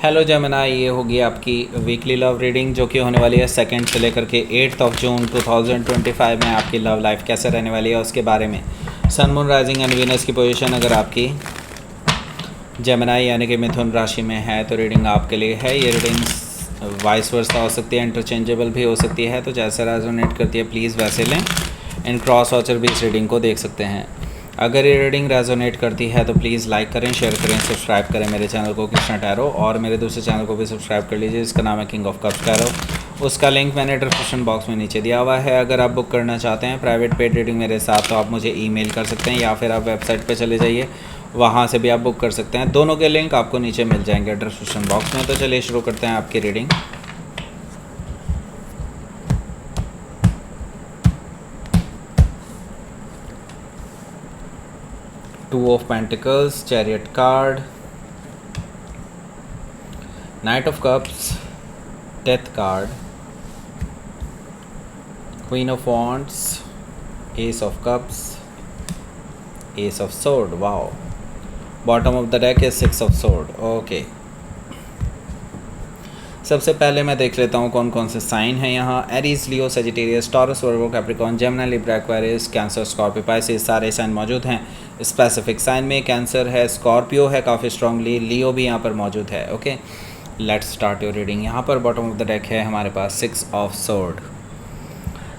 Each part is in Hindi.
हेलो जमुना, ये होगी आपकी वीकली लव रीडिंग जो कि होने वाली है 2 से लेकर के 8 जून 2025 में। आपकी लव लाइफ कैसे रहने वाली है उसके बारे में। Sun moon rising and Venus की पोजीशन अगर आपकी जमुनाई यानी कि मिथुन राशि में है तो रीडिंग आपके लिए है। ये रीडिंग वाइस वर्सा हो सकती है, इंटरचेंजेबल भी हो सकती है, तो जैसे रेजोनेट करती है प्लीज़ वैसे लें। इन क्रॉस वॉचर भी इस रीडिंग को देख सकते हैं। अगर ये रीडिंग रेजोनेट करती है तो प्लीज़ लाइक करें, शेयर करें, सब्सक्राइब करें मेरे चैनल को कृष्णा टैरो, और मेरे दूसरे चैनल को भी सब्सक्राइब कर लीजिए जिसका नाम है किंग ऑफ कप्स टैरो। उसका लिंक मैंने डिस्क्रिप्शन बॉक्स में नीचे दिया हुआ है। अगर आप बुक करना चाहते हैं प्राइवेट पेड रीडिंग मेरे साथ तो आप मुझे ईमेल कर सकते हैं या फिर आप वेबसाइट पे चले जाइए, वहाँ से भी आप बुक कर सकते हैं। दोनों के लिंक आपको नीचे मिल जाएंगे डिस्क्रिप्शन बॉक्स में। तो चलिए शुरू करते हैं आपकी reading. Two of Pentacles, Chariot card, Knight of Cups, Death card, Queen of Wands, Ace of Cups, Ace of Sword. Wow. Bottom of the deck is 6 of Sword. Okay. सबसे पहले मैं देख लेता हूँ कौन कौन से साइन हैं यहाँ। Aries, Leo, Sagittarius, Taurus, Virgo, Capricorn, Gemini, Libra, Aquarius, Cancer, Scorpio, Pisces, सारे साइन मौजूद हैं। स्पेसिफिक साइन में कैंसर है, स्कॉर्पियो है काफ़ी स्ट्रांगली, लियो भी यहाँ पर मौजूद है। Okay, let's start your reading. यहाँ पर बॉटम ऑफ द डेक है हमारे पास 6 ऑफ सोर्ड।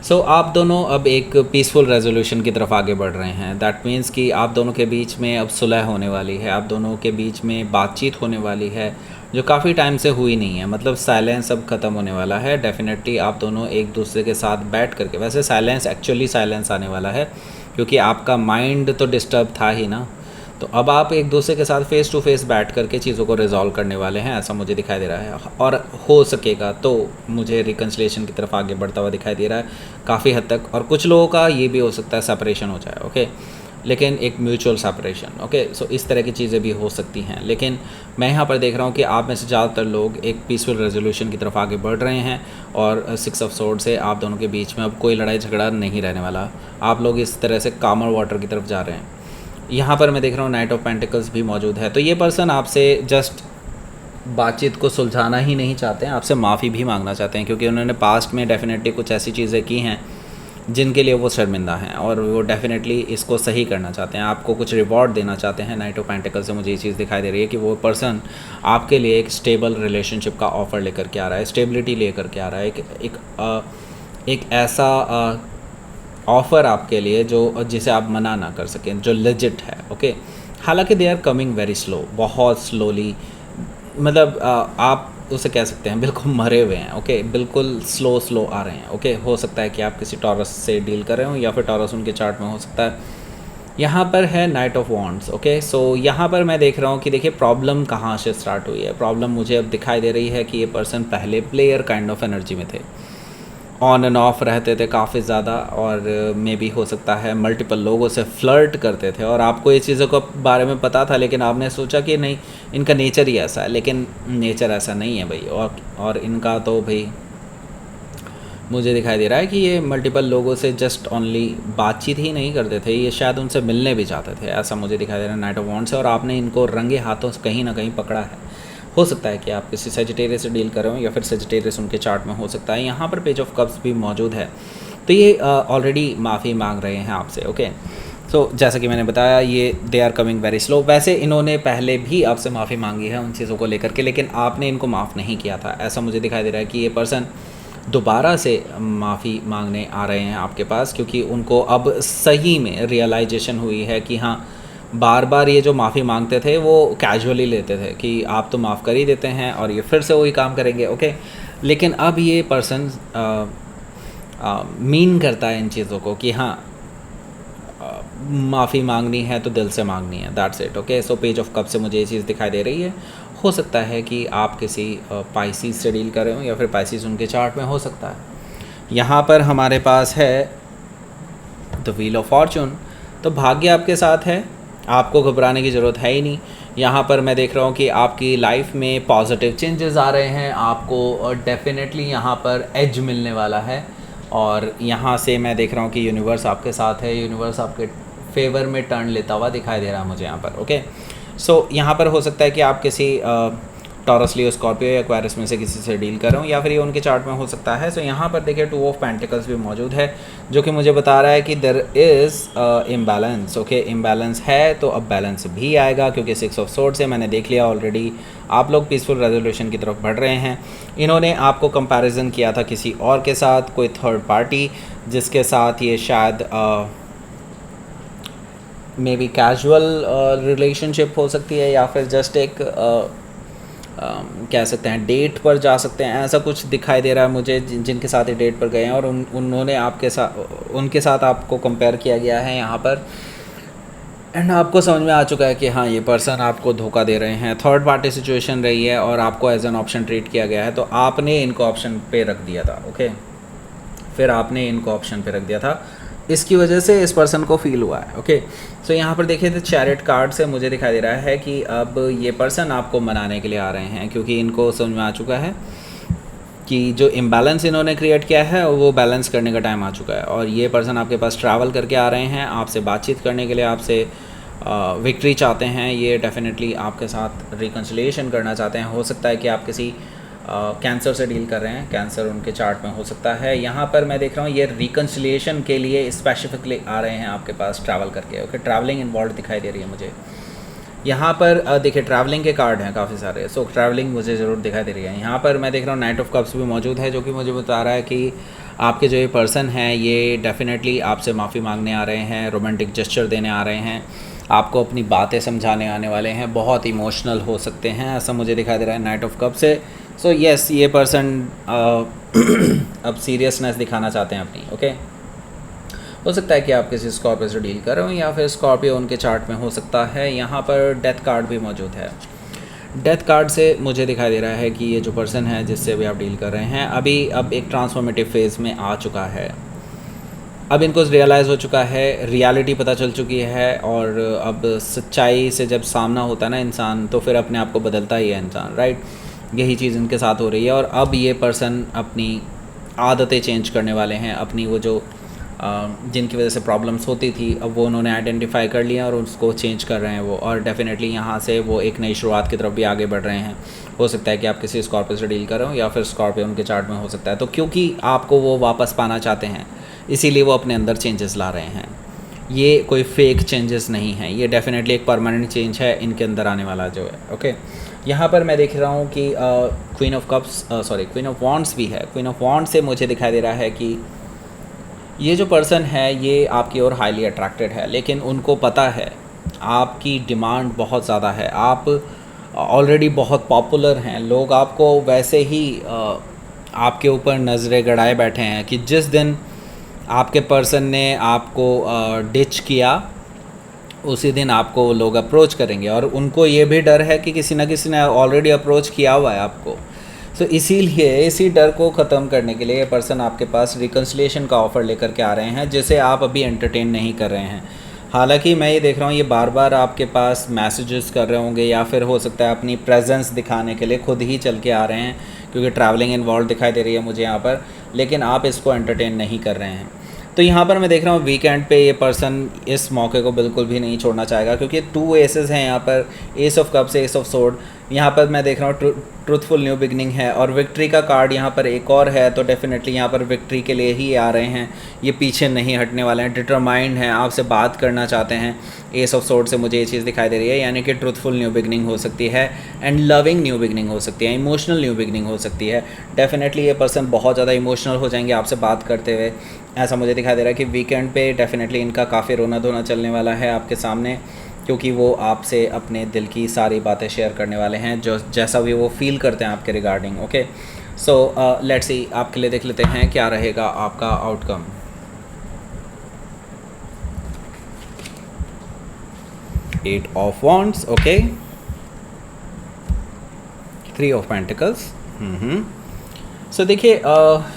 सो आप दोनों अब एक पीसफुल रेजोल्यूशन की तरफ आगे बढ़ रहे हैं। दैट मीन्स कि आप दोनों के बीच में अब सुलह होने वाली है, आप दोनों के बीच में बातचीत होने वाली है जो काफ़ी टाइम से हुई नहीं है। मतलब साइलेंस अब ख़त्म होने वाला है। डेफिनेटली आप दोनों एक दूसरे के साथ बैठ करके, वैसे साइलेंस एक्चुअली साइलेंस आने वाला है क्योंकि आपका माइंड तो डिस्टर्ब था ही ना, तो अब आप एक दूसरे के साथ फेस टू फेस बैठ करके चीज़ों को रिजॉल्व करने वाले हैं, ऐसा मुझे दिखाई दे रहा है। और हो सकेगा तो मुझे रिकन्सिलिएशन की तरफ आगे बढ़ता हुआ दिखाई दे रहा है काफ़ी हद तक। और कुछ लोगों का ये भी हो सकता है सेपरेशन हो जाए, ओके, लेकिन एक म्यूचुअल सेपरेशन। ओके, सो इस तरह की चीज़ें भी हो सकती हैं। लेकिन मैं यहाँ पर देख रहा हूँ कि आप में से ज़्यादातर लोग एक पीसफुल रेजोल्यूशन की तरफ आगे बढ़ रहे हैं और 6 ऑफ सोर्ड से आप दोनों के बीच में अब कोई लड़ाई झगड़ा नहीं रहने वाला। आप लोग इस तरह से कामर वाटर की तरफ जा रहे हैं। यहाँ पर मैं देख रहा हूँ नाइट ऑफ पेंटिकल्स भी मौजूद है। तो ये पर्सन आपसे जस्ट बातचीत को सुलझाना ही नहीं चाहते हैं, आपसे माफ़ी भी मांगना चाहते हैं क्योंकि उन्होंने पास्ट में डेफिनेटली कुछ ऐसी चीज़ें की हैं जिनके लिए वो शर्मिंदा हैं और वो डेफिनेटली इसको सही करना चाहते हैं, आपको कुछ रिवॉर्ड देना चाहते हैं। नाइट ऑफ पेंटिकल से मुझे ये चीज़ दिखाई दे रही है कि वो पर्सन आपके लिए एक स्टेबल रिलेशनशिप का ऑफ़र लेकर के आ रहा है, स्टेबिलिटी लेकर के आ रहा है, एक ऐसा ऑफ़र आपके लिए जो जिसे आप मना ना कर सकें, जो लेजिट है। ओके, हालांकि they are coming very slow, बहुत स्लोली, मतलब आप उसे कह सकते हैं बिल्कुल मरे हुए हैं। ओके, बिल्कुल स्लो आ रहे हैं। ओके, हो सकता है कि आप किसी टॉरस से डील कर रहे हो या फिर टॉरस उनके चार्ट में हो सकता है। यहाँ पर है नाइट ऑफ वॉन्ड्स। ओके, सो यहाँ पर मैं देख रहा हूँ कि देखिए प्रॉब्लम कहाँ से स्टार्ट हुई है। प्रॉब्लम मुझे अब दिखाई दे रही है कि ये पर्सन पहले प्लेयर काइंड ऑफ एनर्जी में थे, ऑन एंड ऑफ रहते थे काफ़ी ज़्यादा, और मे भी हो सकता है मल्टीपल लोगों से फ्लर्ट करते थे और आपको ये चीज़ों के बारे में पता था, लेकिन आपने सोचा कि नहीं इनका नेचर ही ऐसा है। लेकिन नेचर ऐसा नहीं है भाई, और इनका तो भाई मुझे दिखाई दे रहा है कि ये मल्टीपल लोगों से जस्ट ओनली बातचीत ही नहीं करते थे, ये शायद उनसे मिलने भी चाहते थे, ऐसा मुझे दिखाई दे रहा है नाइट ऑफ वॉन्ड्स से। और आपने इनको रंगे हाथों से कहीं ना कहीं पकड़ा है। हो सकता है कि आप किसी सेजिटेरियस से डील कर रहे हो या फिर सेजिटेरियस उनके चार्ट में हो सकता है। यहाँ पर पेज ऑफ कप्स भी मौजूद है, तो ये ऑलरेडी माफ़ी मांग रहे हैं आपसे। ओके, सो जैसा कि मैंने बताया ये they are coming very slow. वैसे इन्होंने पहले भी आपसे माफ़ी मांगी है उन चीज़ों को लेकर के, लेकिन आपने इनको माफ़ नहीं किया था, ऐसा मुझे दिखाई दे रहा है कि ये पर्सन दोबारा से माफ़ी मांगने आ रहे हैं आपके पास क्योंकि उनको अब सही में रियलाइजेशन हुई है कि हाँ, बार बार ये जो माफ़ी मांगते थे वो कैजुअली लेते थे कि आप तो माफ़ कर ही देते हैं और ये फिर से वही काम करेंगे। ओके, लेकिन अब ये पर्सन मीन करता है इन चीज़ों को कि हाँ, माफ़ी मांगनी है तो दिल से मांगनी है, that's it. Okay, so page of cup से मुझे ये चीज़ दिखाई दे रही है। हो सकता है कि आप किसी पाइसीज से डील कर रहे हो या फिर पाइसीज उनके चार्ट में हो सकता है। यहाँ पर हमारे पास है द व्हील ऑफ फॉर्चून, तो भाग्य आपके साथ है, आपको घबराने की ज़रूरत है ही नहीं। यहाँ पर मैं देख रहा हूँ कि आपकी लाइफ में पॉजिटिव चेंजेस आ रहे हैं, आपको डेफिनेटली यहाँ पर एज मिलने वाला है। और यहाँ से मैं देख रहा हूँ कि यूनिवर्स आपके साथ है, यूनिवर्स आपके फेवर में टर्न लेता हुआ दिखाई दे रहा है मुझे यहाँ पर। ओके, सो यहाँ पर हो सकता है कि आप किसी टॉरस, लियो, स्कॉर्पियो या एक्वेरियस में से किसी से डील कर रहा हूँ, या फिर ये उनके चार्ट में हो सकता है। सो यहाँ पर देखिए 2 ऑफ पेंटिकल्स भी मौजूद है, जो कि मुझे बता रहा है कि there is imbalance. Okay, imbalance है तो अब बैलेंस भी आएगा, क्योंकि 6 ऑफ सोर्ड्स है, मैंने देख लिया ऑलरेडी। आप लोग पीसफुल रेजोल्यूशन की तरफ बढ़ रहे हैं। इन्होंने आपको कंपैरिजन किया था किसी और के साथ, कोई थर्ड पार्टी, जिसके साथ ये शायद मे बी कैजुअल रिलेशनशिप हो सकती है, या फिर जस्ट एक कह सकते हैं डेट पर जा सकते हैं, ऐसा कुछ दिखाई दे रहा है मुझे, जिनके साथ ये डेट पर गए हैं और उन्होंने उनके साथ आपको कंपेयर किया गया है यहाँ पर। एंड आपको समझ में आ चुका है कि हाँ, ये पर्सन आपको धोखा दे रहे हैं, थर्ड पार्टी सिचुएशन रही है और आपको एज एन ऑप्शन ट्रीट किया गया है, तो आपने इनको ऑप्शन पे रख दिया था। ओके, फिर आपने इनको ऑप्शन पे रख दिया था, इसकी वजह से इस पर्सन को फील हुआ है। ओके, सो यहाँ पर देखिए तो चैरिट कार्ड से मुझे दिखाई दे रहा है कि अब ये पर्सन आपको मनाने के लिए आ रहे हैं, क्योंकि इनको समझ में आ चुका है कि जो इम्बैलेंस इन्होंने क्रिएट किया है वो बैलेंस करने का टाइम आ चुका है, और ये पर्सन आपके पास ट्रैवल करके आ रहे हैं, आपसे बातचीत करने के लिए, आपसे विक्ट्री चाहते हैं। ये डेफिनेटली आपके साथ रिकन्सिलिएशन करना चाहते हैं। हो सकता है कि आप किसी कैंसर से डील कर रहे हैं, कैंसर उनके चार्ट में हो सकता है। यहाँ पर मैं देख रहा हूँ ये रिकन्सिलिएशन के लिए स्पेसिफिकली आ रहे हैं आपके पास ट्रैवल करके। ओके, ट्रैवलिंग इन्वॉल्व दिखाई दे रही है मुझे यहाँ पर। देखिए ट्रैवलिंग के कार्ड हैं काफ़ी सारे, सो ट्रैवलिंग मुझे ज़रूर दिखाई दे रही है। यहाँ पर मैं देख रहा हूँ नाइट ऑफ कप्स भी मौजूद है, जो कि मुझे बता रहा है कि आपके जो ये पर्सन हैं ये डेफिनेटली आपसे माफ़ी मांगने आ रहे हैं, रोमांटिक जेस्चर देने आ रहे हैं, आपको अपनी बातें समझाने आने वाले हैं, बहुत इमोशनल हो सकते हैं, ऐसा मुझे दिखाई दे रहा है नाइट ऑफ कप से। सो येस, ये पर्सन अब सीरियसनेस दिखाना चाहते हैं अपनी। ओके, हो सकता है कि आप किसी स्कॉर्पियो से डील कर रहे हो, या फिर स्कॉर्पियो उनके चार्ट में हो सकता है। यहाँ पर डेथ कार्ड भी मौजूद है। डेथ कार्ड से मुझे दिखाई दे रहा है कि ये जो पर्सन है जिससे भी आप डील कर रहे हैं अब एक ट्रांसफॉर्मेटिव फेज़ में आ चुका है। अब इनको रियलाइज़ हो चुका है, रियलिटी पता चल चुकी है, और अब सच्चाई से जब सामना होता है ना इंसान, तो फिर अपने आप को बदलता ही है इंसान, राइट। यही चीज़ इनके साथ हो रही है, और अब ये पर्सन अपनी आदतें चेंज करने वाले हैं, अपनी वो जो जिनकी वजह से प्रॉब्लम्स होती थी, अब वो उन्होंने आइडेंटिफाई कर लिया और उसको चेंज कर रहे हैं वो, और डेफिनेटली यहाँ से वो एक नई शुरुआत की तरफ भी आगे बढ़ रहे हैं। हो सकता है कि आप किसी स्कॉर्पियो से डील कर रहे हो, या फिर स्कॉर्पियो उनके चार्ट में हो सकता है। तो क्योंकि आपको वो वापस पाना चाहते हैं, इसीलिए वो अपने अंदर चेंजेस ला रहे हैं। ये कोई फेक चेंजेस नहीं हैं, ये डेफिनेटली एक परमानेंट चेंज है इनके अंदर आने वाला जो है। ओके, यहाँ पर मैं देख रहा हूँ कि क्वीन ऑफ वॉन्ड्स भी है। क्वीन ऑफ वॉन्ड्स से मुझे दिखाई दे रहा है कि ये जो पर्सन है ये आपकी ओर हाईली अट्रैक्टेड है, लेकिन उनको पता है आपकी डिमांड बहुत ज़्यादा है, आप ऑलरेडी बहुत पॉपुलर हैं, लोग आपको वैसे ही आपके ऊपर नज़रें गड़ाए बैठे हैं कि जिस दिन आपके पर्सन ने आपको डिच किया उसी दिन आपको लोग अप्रोच करेंगे, और उनको ये भी डर है कि किसी न किसी ने ऑलरेडी अप्रोच किया हुआ है आपको। सो इसीलिए इसी डर को ख़त्म करने के लिए ये पर्सन आपके पास रिकन्सिलिएशन का ऑफ़र लेकर के आ रहे हैं, जिसे आप अभी एंटरटेन नहीं कर रहे हैं। हालांकि मैं ये देख रहा हूँ ये बार बार आपके पास मैसेजेस कर रहे होंगे, या फिर हो सकता है अपनी प्रेजेंस दिखाने के लिए खुद ही चल के आ रहे हैं, क्योंकि ट्रैवलिंग इन्वॉल्व दिखाई दे रही है मुझे यहाँ पर, लेकिन आप इसको एंटरटेन नहीं कर रहे हैं। तो यहाँ पर मैं देख रहा हूँ वीकेंड पे ये पर्सन इस मौके को बिल्कुल भी नहीं छोड़ना चाहेगा, क्योंकि 2 एसेस हैं यहाँ पर, S of cups, S of sword. यहाँ पर मैं देख रहा हूँ ट्रूथफुल न्यू बिगनिंग है, और विक्ट्री का कार्ड यहाँ पर एक और है, तो डेफिनेटली यहाँ पर विक्ट्री के लिए ही आ रहे हैं, ये पीछे नहीं हटने वाले हैं, डिटरमाइंड हैं, आपसे बात करना चाहते हैं। एस ऑफ सोर्ड से मुझे ये चीज़ दिखाई दे रही है, यानी कि ट्रूथफुल न्यू बिगनिंग हो सकती है, एंड लविंग न्यू बिगनिंग हो सकती है, इमोशनल न्यू बिगनिंग हो सकती है। डेफिनेटली ये पर्सन बहुत ज़्यादा इमोशनल हो जाएंगे आपसे बात करते हुए, ऐसा मुझे दिखाई दे रहा है कि वीकेंड पे डेफिनेटली इनका काफ़ी रोना धोना चलने वाला है आपके सामने, क्योंकि वो आपसे अपने दिल की सारी बातें शेयर करने वाले हैं, जो जैसा भी वो फील करते हैं आपके regarding. Okay, so let's see, आपके लिए देख लेते हैं क्या रहेगा आपका outcome. Eight of wands, okay, 3 of pentacles. So देखिए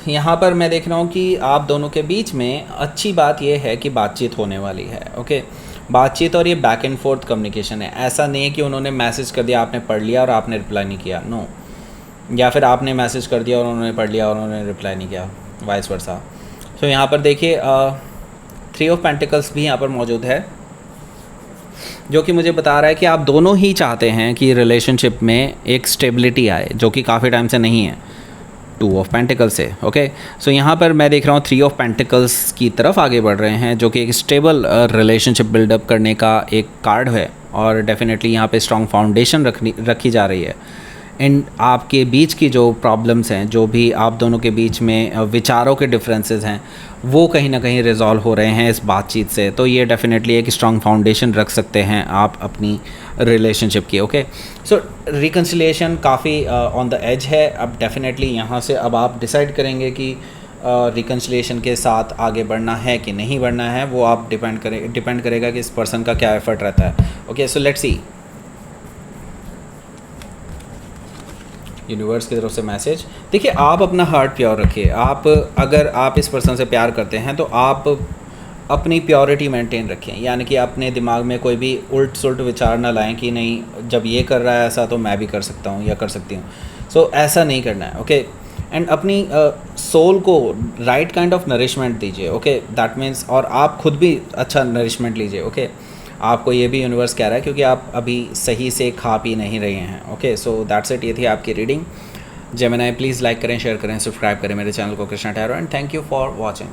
यहाँ पर मैं देख रहा हूँ कि आप दोनों के बीच में अच्छी बात यह है कि बातचीत होने वाली है। ओके, बातचीत, और ये बैक एंड फोर्थ कम्युनिकेशन है। ऐसा नहीं है कि उन्होंने मैसेज कर दिया, आपने पढ़ लिया और आपने रिप्लाई नहीं किया, नो, या फिर आपने मैसेज कर दिया और उन्होंने पढ़ लिया और उन्होंने रिप्लाई नहीं किया, वाइस वर्सा। सो यहाँ पर देखिए 3 ऑफ पेंटिकल्स भी यहाँ पर मौजूद है, जो कि मुझे बता रहा है कि आप दोनों ही चाहते हैं कि रिलेशनशिप में एक स्टेबिलिटी आए, जो कि काफ़ी टाइम से नहीं है, 2 ऑफ पेंटिकल्स से। ओके, सो यहाँ पर मैं देख रहा हूँ 3 ऑफ पेंटिकल्स की तरफ आगे बढ़ रहे हैं, जो कि एक स्टेबल रिलेशनशिप बिल्डअप करने का एक कार्ड है, और डेफिनेटली यहाँ पे स्ट्रॉन्ग फाउंडेशन रखी जा रही है। एंड आपके बीच की जो प्रॉब्लम्स हैं, जो भी आप दोनों के बीच में विचारों के डिफरेंसेस हैं, वो कहीं ना कहीं रिजॉल्व हो रहे हैं इस बातचीत से। तो ये डेफिनेटली एक स्ट्रॉन्ग फाउंडेशन रख सकते हैं आप अपनी रिलेशनशिप की। ओके, सो रिकन्सिलिएशन काफ़ी ऑन द एज है। अब डेफिनेटली यहाँ से अब आप डिसाइड करेंगे कि रिकन्सिलिएशन के साथ आगे बढ़ना है कि नहीं बढ़ना है। वो आप डिपेंड करेगा कि इस पर्सन का क्या एफर्ट रहता है। Okay, so let's C universe की तरफ से मैसेज। देखिए, आप अपना हार्ट प्योर रखिए। आप अगर आप इस पर्सन से प्यार करते हैं तो आप अपनी प्योरिटी मेंटेन रखें, यानी कि अपने दिमाग में कोई भी उल्ट सुल्ट विचार ना लाएं कि नहीं जब ये कर रहा है ऐसा तो मैं भी कर सकता हूँ या कर सकती हूँ। सो ऐसा नहीं करना है। ओके, एंड अपनी सोल को राइट काइंड ऑफ नरिशमेंट दीजिए। ओके, दैट मीन्स, और आप खुद भी अच्छा नरिशमेंट लीजिए। ओके, आपको ये भी यूनिवर्स कह रहा है क्योंकि आप अभी सही से खा पी नहीं रहे हैं। Okay, so that's it. ये थी आपकी रीडिंग। जेमिनी प्लीज़ लाइक करें, शेयर करें, सब्सक्राइब करें मेरे चैनल को Krishna tarot, and thank you for watching.